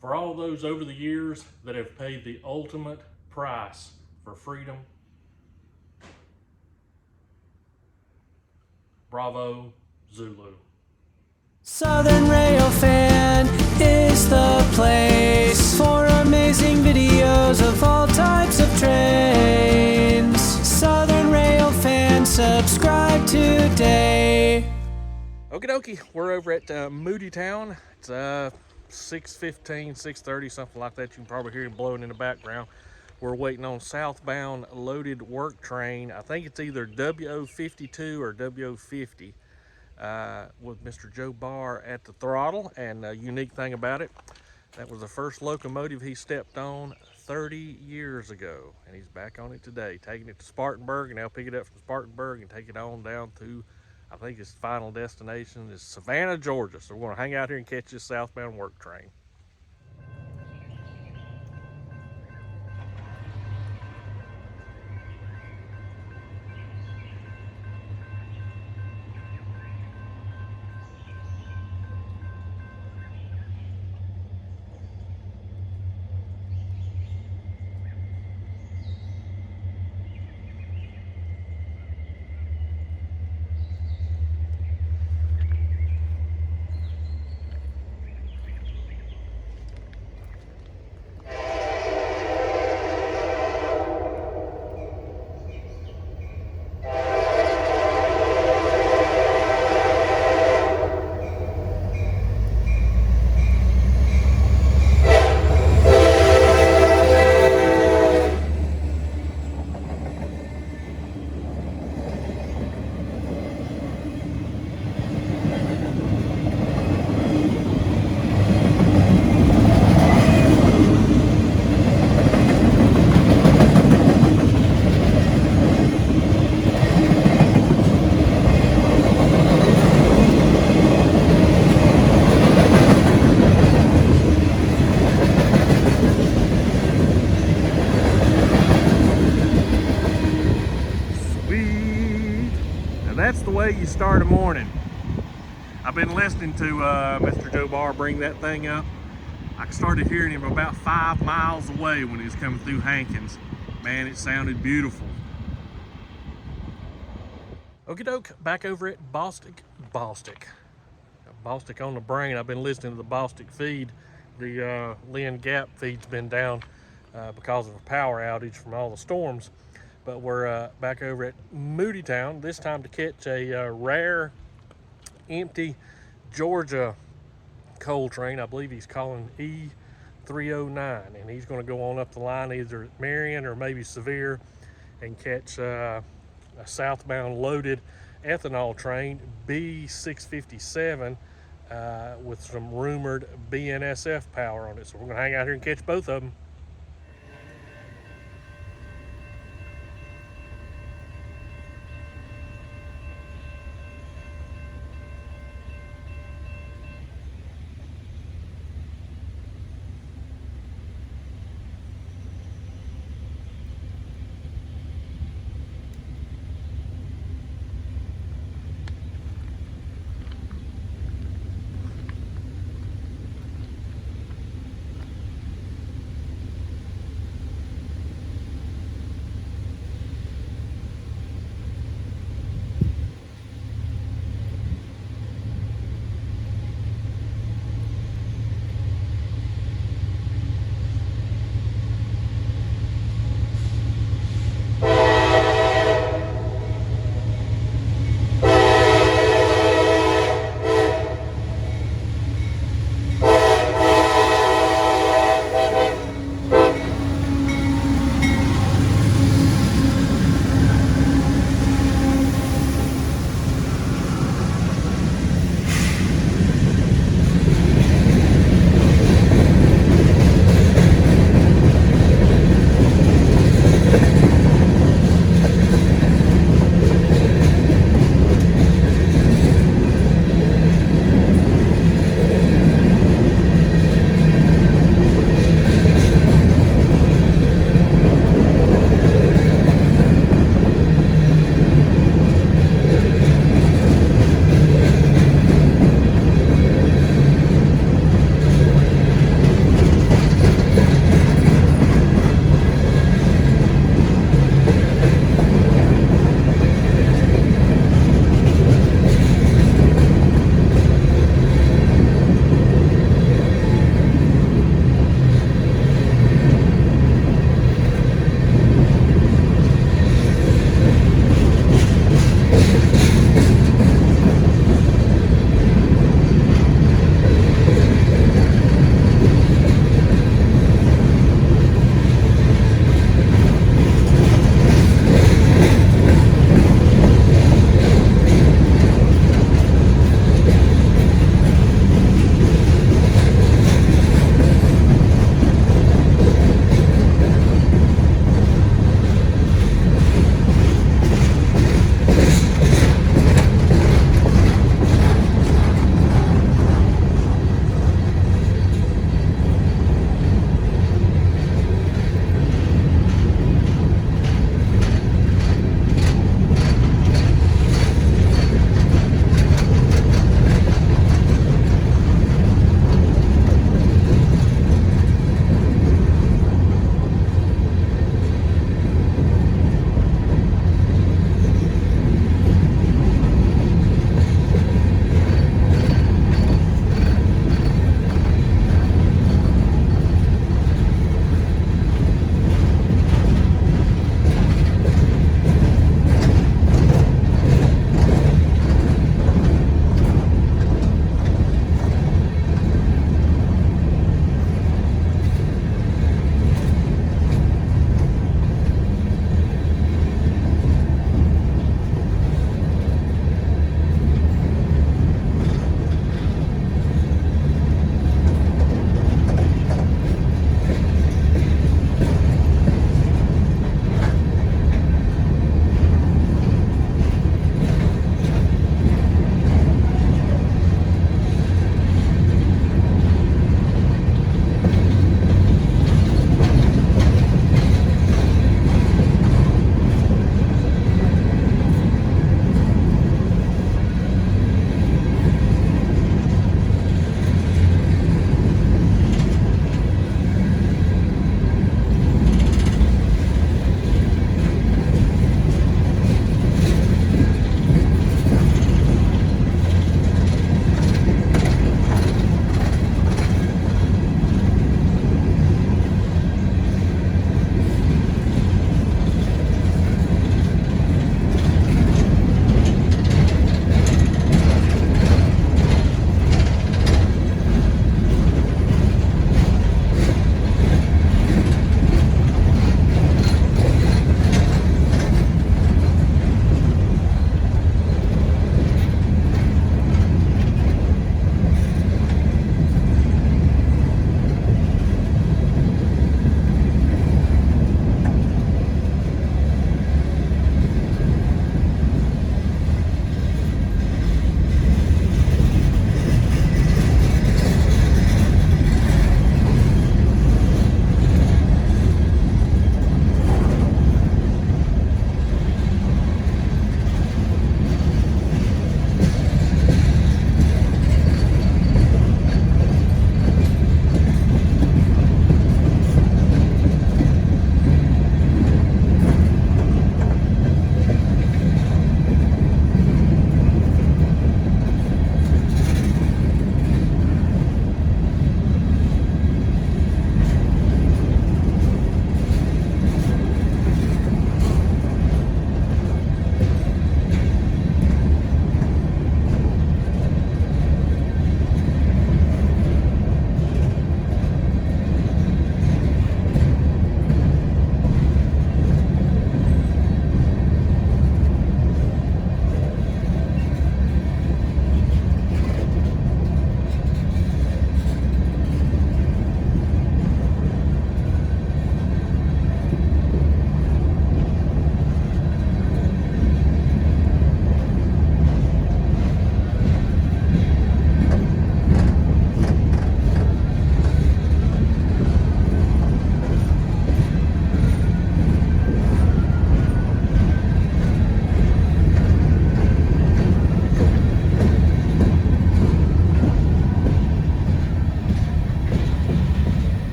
For all those over the years that have paid the ultimate price for freedom, bravo, Zulu. Southern Railfan is the place for amazing videos of all types of trains. Southern Railfan, subscribe today. Okie dokie, we're over at Moody Town. It's 6:15, 6:30, something like that. You can probably hear him blowing in the background. We're waiting on southbound loaded work train. I think it's either WO52 or WO50 with Mr. Joe Barr at the throttle. And a unique thing about it, that was the first locomotive he stepped on 30 years ago. And he's back on it today, taking it to Spartanburg, and they'll pick it up from Spartanburg and take it on down to, I think his final destination is Savannah, Georgia. So we're going to hang out here and catch this southbound work train. That's the way you start a morning. I've been listening to Mr. Joe Barr bring that thing up. I started hearing him about 5 miles away when he was coming through Hankins. Man, it sounded beautiful. Okie doke, back over at Bostic. Bostic on the brain. I've been listening to the Bostic feed. The Lynn Gap feed's been down because of a power outage from all the storms. But we're back over at Moody Town, this time to catch a rare, empty Georgia coal train. I believe he's calling E309, and he's going to go on up the line either at Marion or maybe Sevier and catch a southbound loaded ethanol train, B657, with some rumored BNSF power on it. So we're going to hang out here and catch both of them.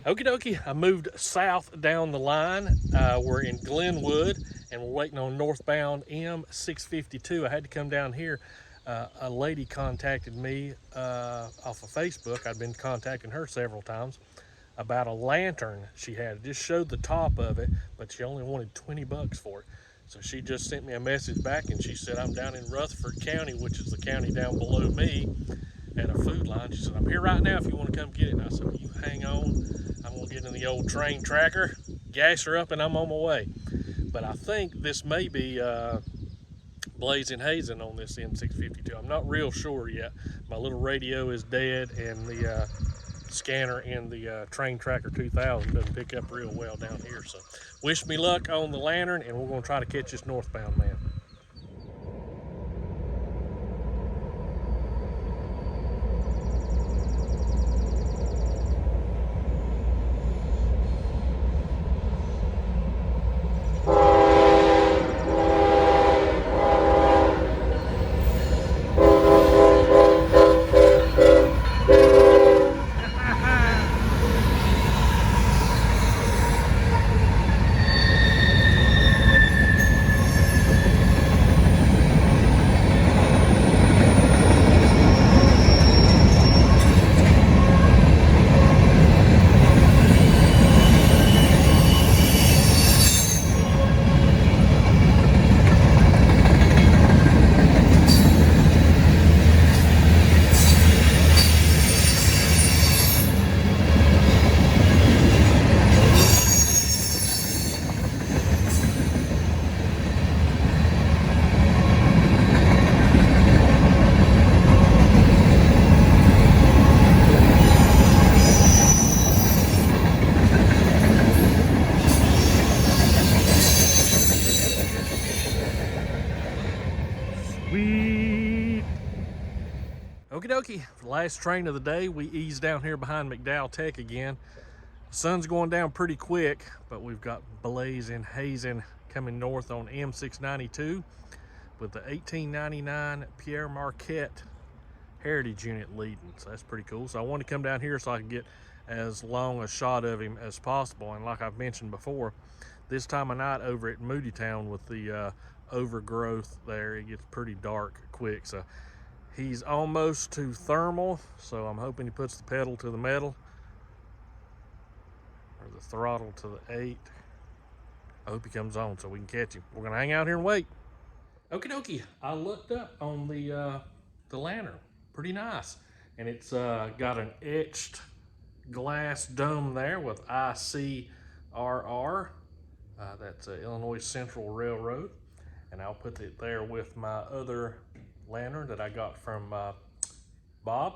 Okie dokie, I moved south down the line. We're in Glenwood and we're waiting on northbound M652. I had to come down here. A lady contacted me off of Facebook. I'd been contacting her several times about a lantern she had. It just showed the top of it, but she only wanted 20 bucks for it. So she just sent me a message back and she said, I'm down in Rutherford County, which is the county down below me, at a food line. She said, I'm here right now if you want to come get it. And I said, well, you hang on. I'm going to get in the old train tracker, gas her up, and I'm on my way. But I think this may be blazing hazing on this M652. I'm not real sure yet. My little radio is dead, and the scanner in the train tracker 2000 doesn't pick up real well down here. So wish me luck on the lantern, and we're going to try to catch this northbound man. Sweet. Okie dokie, last train of the day, we ease down here behind McDowell Tech again. Sun's going down pretty quick, but we've got blazing hazing coming north on M692 with the 1899 Pierre Marquette Heritage Unit leading. So that's pretty cool. So I wanted to come down here so I could get as long a shot of him as possible. And like I've mentioned before, this time of night over at Moody Town with the overgrowth there, it gets pretty dark quick. So he's almost to thermal, so I'm hoping he puts the pedal to the metal or the throttle to the 8. I hope he comes on so we can catch him. We're gonna hang out here and wait. Okie dokie, I looked up on the lantern. Pretty nice. And it's got an etched glass dome there with ICRR. That's Illinois Central Railroad. And I'll put it there with my other lantern that I got from Bob.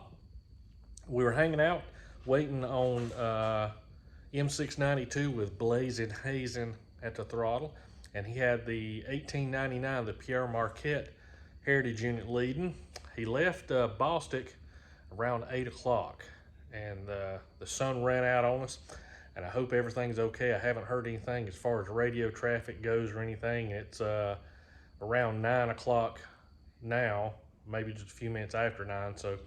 We were hanging out waiting on M692 with blazing hazing at the throttle, and he had the 1899, the Pierre Marquette Heritage Unit leading. He left Bostic around 8 o'clock, and the sun ran out on us, and I hope everything's okay. I haven't heard anything as far as radio traffic goes or anything. It's around 9 o'clock now, maybe just a few minutes after 9. So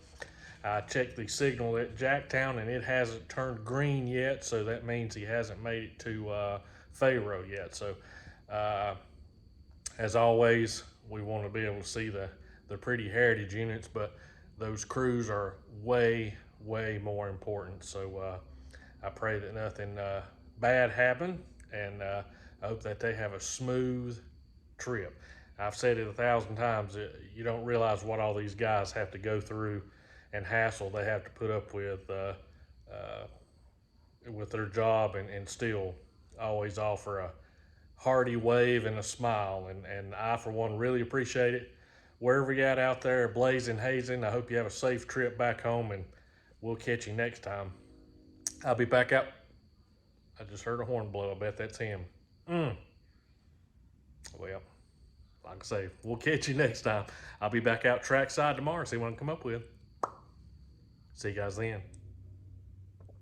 I checked the signal at Jacktown and it hasn't turned green yet. So that means he hasn't made it to Fayro yet. So as always, we want to be able to see the pretty heritage units, but those crews are way more important. So I pray that nothing bad happened, and I hope that they have a smooth trip. I've said it 1,000 times, you don't realize what all these guys have to go through and hassle they have to put up with their job, and still always offer a hearty wave and a smile. And I, for one, really appreciate it. Wherever you're at out there, blazing, hazing, I hope you have a safe trip back home, and we'll catch you next time. I'll be back out. I just heard a horn blow. I bet that's him. Well, like I say, we'll catch you next time. I'll be back out trackside tomorrow, see what I can come up with. See you guys then.